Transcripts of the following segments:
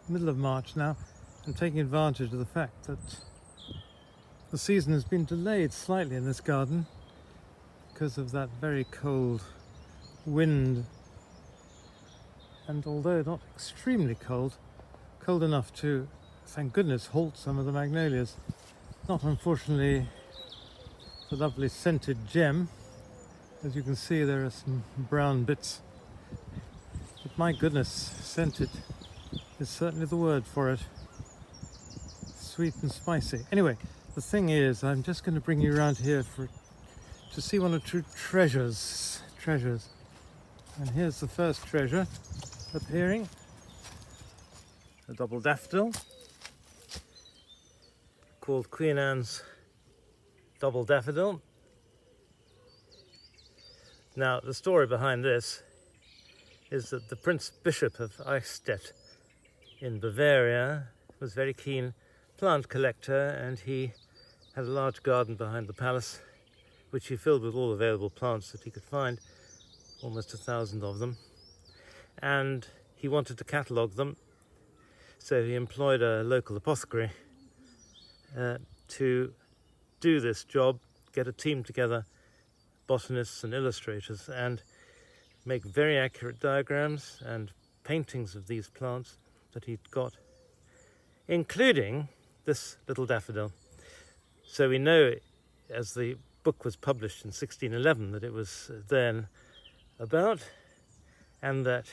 middle of March now, I'm taking advantage of the fact that the season has been delayed slightly in this garden because of that very cold wind, and although not extremely cold, cold enough to, thank goodness, halt some of the magnolias. Not unfortunately the lovely scented gem. As you can see, there are some brown bits, but my goodness, scented is certainly the word for it. Sweet and spicy. Anyway, the thing is, I'm just going to bring you around here to see one or two treasures. And here's the first treasure appearing. A double daffodil called Queen Anne's double daffodil. Now, the story behind this is that the Prince Bishop of Eichstätt in Bavaria was a very keen plant collector, and he had a large garden behind the palace which he filled with all available plants that he could find, almost 1,000 of them, and he wanted to catalogue them, so he employed a local apothecary to do this job, get a team together, botanists and illustrators, and make very accurate diagrams and paintings of these plants that he'd got, including this little daffodil. So we know, as the book was published in 1611, that it was then about, and that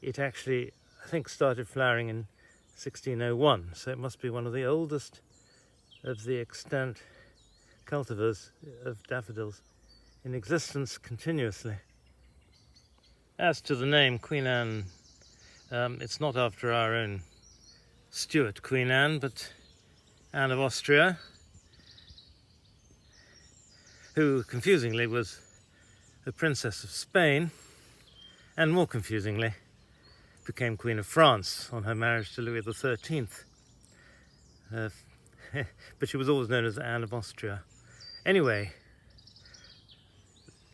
it actually, I think, started flowering in 1601. So it must be one of the oldest of the extant cultivars of daffodils in existence continuously. As to the name Queen Anne, it's not after our own Stuart Queen Anne, but Anne of Austria, who confusingly was a princess of Spain, and more confusingly became Queen of France on her marriage to Louis XIII. But she was always known as Anne of Austria. Anyway,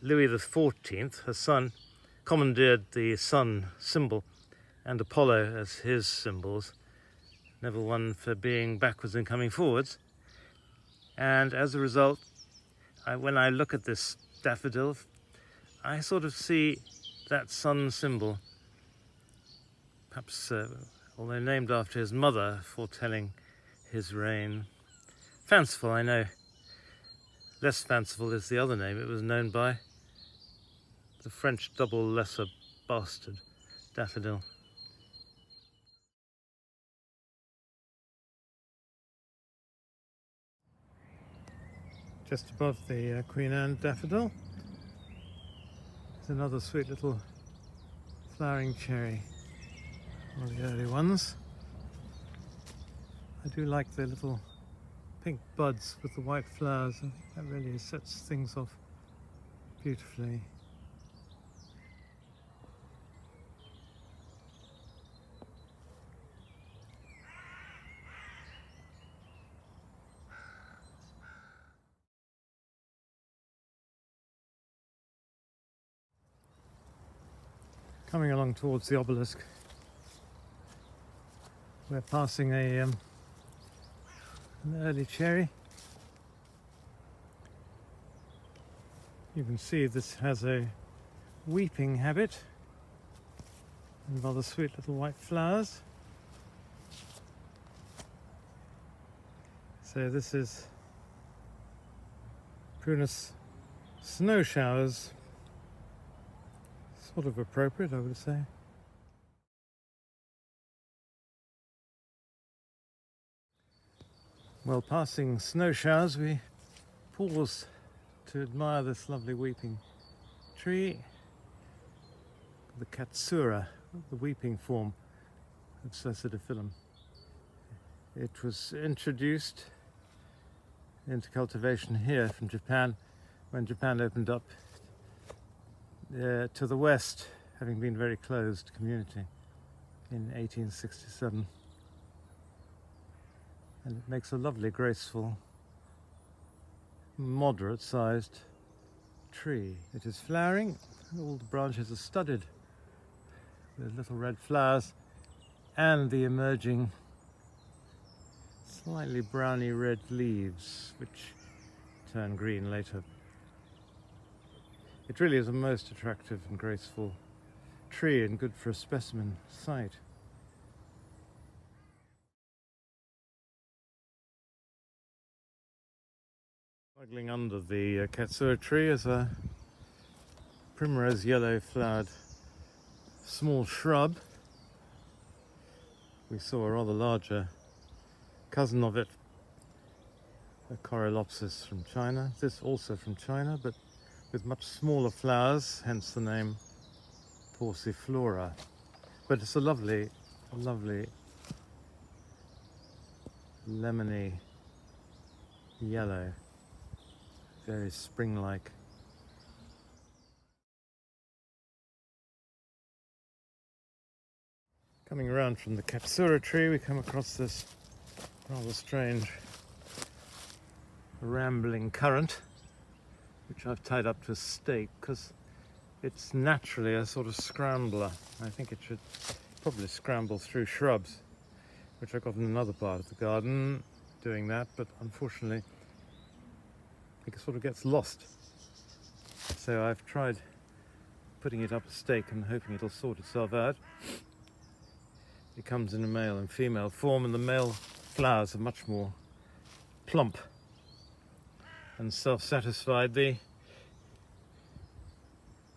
Louis XIV, her son, commandeered the sun symbol and Apollo as his symbols, never one for being backwards and coming forwards. And as a result, when I look at this daffodil, I sort of see that sun symbol, perhaps, although named after his mother, foretelling his reign. Fanciful, I know. Less fanciful is the other name it was known by, the French double lesser bastard daffodil. Just above the Queen Anne daffodil is another sweet little flowering cherry, one of the early ones. I do like the little pink buds with the white flowers. I think that really sets things off beautifully. Coming along towards the obelisk, we're passing an early cherry. You can see this has a weeping habit and rather sweet little white flowers. So this is Prunus snow showers. Sort of appropriate, I would say. Well, passing snow showers, we pause to admire this lovely weeping tree, the Katsura, the weeping form of Cercidophyllum. It was introduced into cultivation here from Japan when Japan opened up to the west, having been a very closed community in 1867. And it makes a lovely, graceful, moderate-sized tree. It is flowering, all the branches are studded with little red flowers, and the emerging slightly browny red leaves, which turn green later. It really is a most attractive and graceful tree and good for a specimen site. Snuggling under the katsura tree is a primrose yellow flowered small shrub. We saw a rather larger cousin of it, a Corylopsis from China. This also from China, but with much smaller flowers, hence the name Passiflora. But it's a lovely lemony yellow, very spring-like. Coming around from the katsura tree, we come across this rather strange rambling currant, which I've tied up to a stake because it's naturally a sort of scrambler. I think it should probably scramble through shrubs, which I've got in another part of the garden doing that, but unfortunately it sort of gets lost. So I've tried putting it up a stake and hoping it'll sort itself out. It comes in a male and female form, and the male flowers are much more plump and self-satisfied. The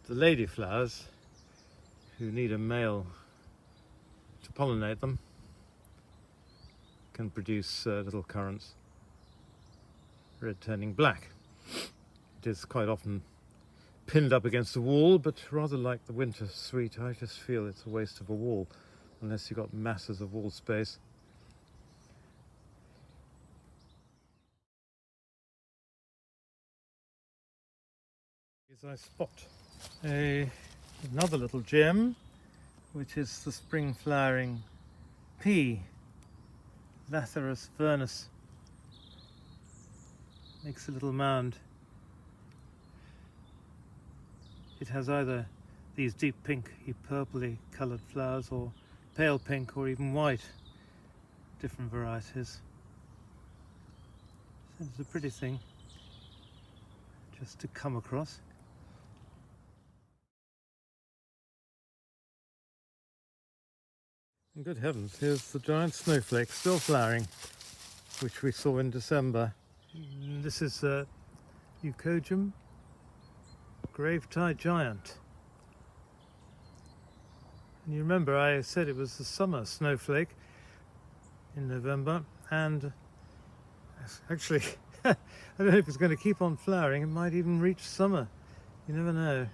lady flowers, who need a male to pollinate them, can produce little currants, red turning black. It is quite often pinned up against a wall, but rather like the winter sweet, I just feel it's a waste of a wall unless you've got masses of wall space. As I spot another little gem, which is the spring flowering pea, Lathyrus vernus. Makes a little mound. It has either these deep pinky purpley coloured flowers or pale pink or even white, different varieties. So it's a pretty thing just to come across. And good heavens, here's the giant snowflake still flowering, which we saw in December. This is Eucogium Gravetye giant. And you remember I said it was the summer snowflake in November, and actually I don't know if it's going to keep on flowering. It might even reach summer. You never know.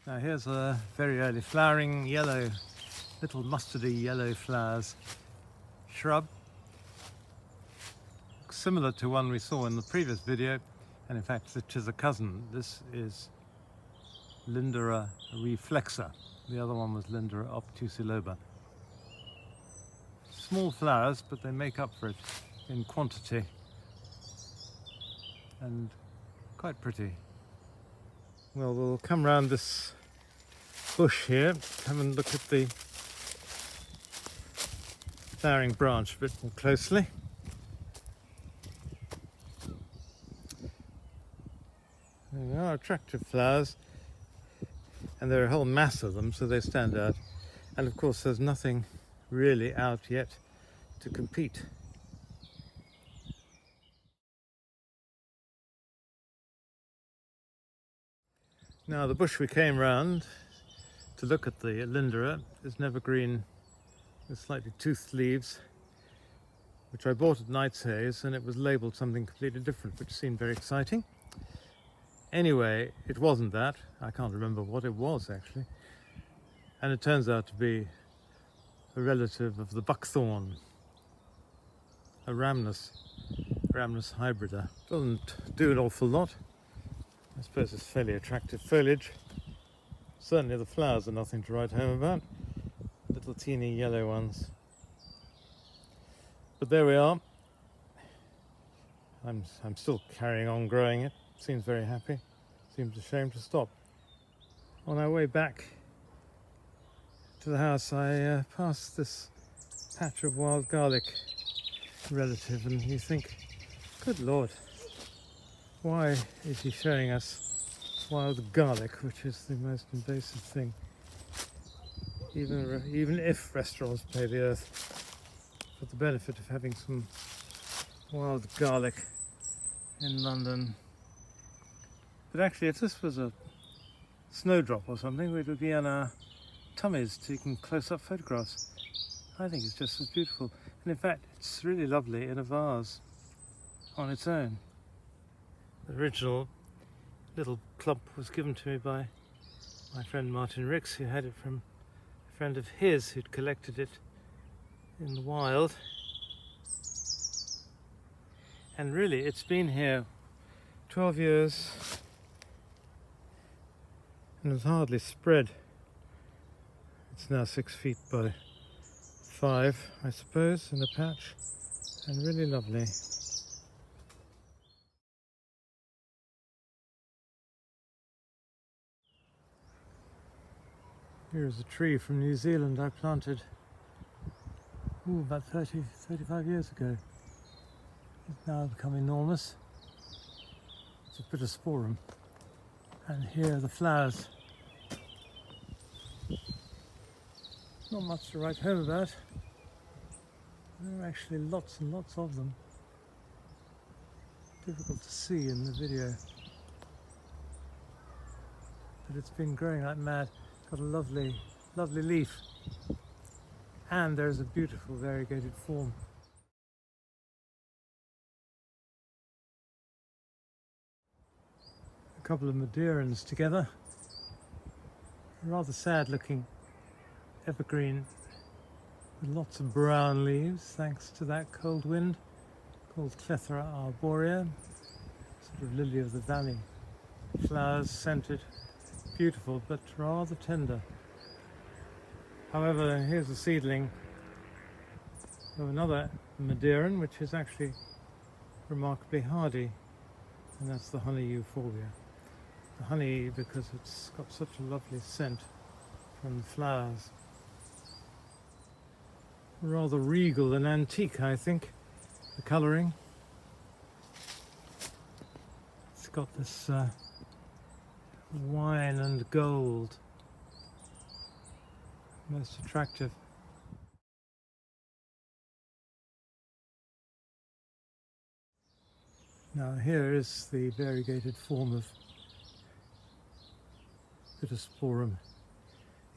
Now here's a very early flowering yellow, little mustardy yellow flowers shrub, similar to one we saw in the previous video, and in fact it is a cousin. This is Lindera reflexa. The other one was Lindera obtusiloba. Small flowers, but they make up for it in quantity and quite pretty. Well, we'll come round this bush here, have a look at the flowering branch a bit more closely. They are attractive flowers, and there are a whole mass of them, so they stand out. And of course there's nothing really out yet to compete. Now the bush we came round to look at the Lindera is nevergreen with slightly toothed leaves, which I bought at Knight's Hayes, and it was labelled something completely different, which seemed very exciting. Anyway, it wasn't that. I can't remember what it was actually. And it turns out to be a relative of the buckthorn, a Rhamnus hybrida. Doesn't do an awful lot. I suppose it's fairly attractive foliage. Certainly the flowers are nothing to write home about. Little teeny yellow ones. But there we are. I'm still carrying on growing it. Seems very happy. Seems ashamed to stop. On our way back to the house, I passed this patch of wild garlic relative, and you think, good Lord, why is he showing us wild garlic, which is the most invasive thing? Even if restaurants pay the earth for the benefit of having some wild garlic in London. But actually, if this was a snowdrop or something, we would be on our tummies taking close-up photographs. I think it's just as beautiful. And in fact, it's really lovely in a vase on its own. The original little clump was given to me by my friend Martin Ricks, who had it from a friend of his who'd collected it in the wild. And really, it's been here 12 years and has hardly spread. It's now 6 feet by 5, I suppose, in a patch, and really lovely. Here is a tree from New Zealand I planted about 35 years ago. It's now become enormous. It's a Pittosporum. And here are the flowers. Not much to write home about. There are actually lots and lots of them. Difficult to see in the video. But it's been growing like mad. It's got a lovely, lovely leaf. And there's a beautiful variegated form. A couple of Madeirans together. A rather sad looking evergreen with lots of brown leaves thanks to that cold wind, called Clethra arborea, sort of lily of the valley. Flowers scented, beautiful but rather tender. However, here's a seedling of another Madeiran, which is actually remarkably hardy, and that's the honey euphorbia. The honey, because it's got such a lovely scent from the flowers. Rather regal and antique, I think, the colouring. It's got this wine and gold. Most attractive. Now here is the variegated form of Pittosporum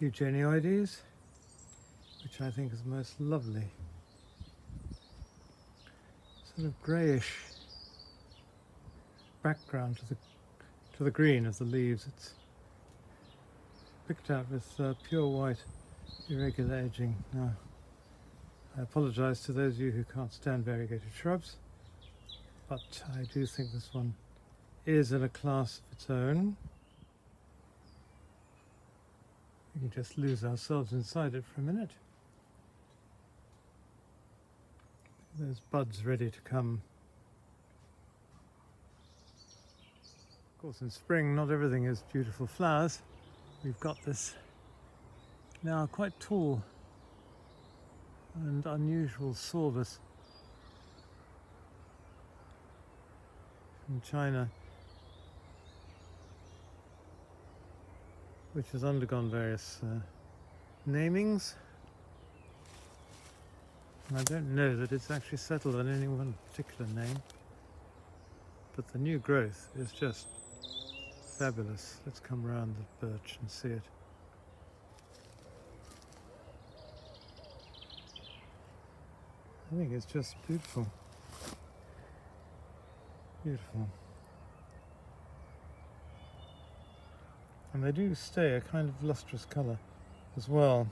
eugenioides, which I think is most lovely. Sort of greyish background to the green of the leaves. It's picked out with pure white irregular edging. Now, I apologise to those of you who can't stand variegated shrubs, but I do think this one is in a class of its own. We can just lose ourselves inside it for a minute. There's buds ready to come. Of course, in spring, not everything is beautiful flowers. We've got this now quite tall and unusual Sorbus from China, which has undergone various namings. And I don't know that it's actually settled on any one particular name, but the new growth is just fabulous. Let's come around the birch and see it. I think it's just beautiful. Beautiful. And they do stay a kind of lustrous colour as well.